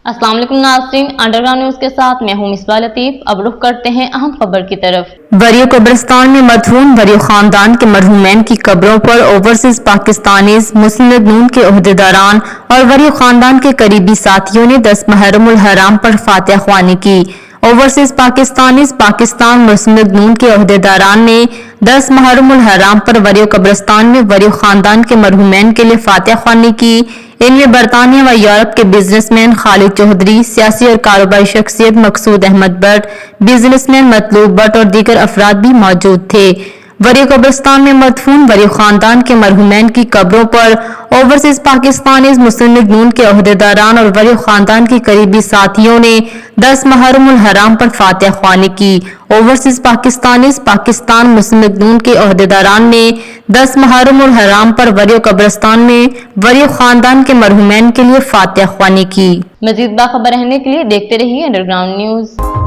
अस्सलाम वालेकुम नाज़रीन, अंडरग्राउंड न्यूज के साथ मैं हूं मिसबा लतीफ। अब रुख करते हैं अहम खबर की तरफ। वरियो कब्रिस्तान में मदफून वरियो खानदान के मरहूमैन की कब्रों पर ओवरसीज पाकिस्तानीज, मुस्लिम लीग नून के ओहदेदारान और वरियो खानदान के करीबी साथियों ने 10 मुहर्रम उल हराम पर फातिहा ख्वानी की। ओवरसीज पाकिस्तानीज पाकिस्तान मुस्लिम लीग नून के ओहदेदारान ने 10 मुहर्रम उल हराम पर वरियो कब्रिस्तान में वरियो खानदान के मरहूमैन के लिए फातिहा ख्वानी की। इनमें बरतानिया व यूरोप के बिजनेसमैन खालिद चौधरी, सियासी और कारोबारी शख्सियत मकसूद अहमद भट्ट, बिजनेसमैन मतलूब भट्ट और दीगर अफराद भी मौजूद थे। वरियो कब्रिस्तान में मदफून वरियो खानदान के मरहूमैन की कब्रों पर ओवरसीज पाकिस्तानीज, मुस्लिम लीग नून के ओहदेदारान और वरियो खानदान के करीबी साथियों ने 10 मुहर्रम उल हराम पर फातिहा ख्वानी की। ओवरसीज पाकिस्तानीज पाकिस्तान मुस्लिम लीग नून के ओहदेदारान ने 10 मुहर्रम उल हराम पर वरियो कब्रिस्तान में वरियो खानदान के मरहूमैन के लिए फातिहा ख्वानी की। मजीद बाखबर रहने के लिए देखते रहिए अंडरग्राउंड न्यूज।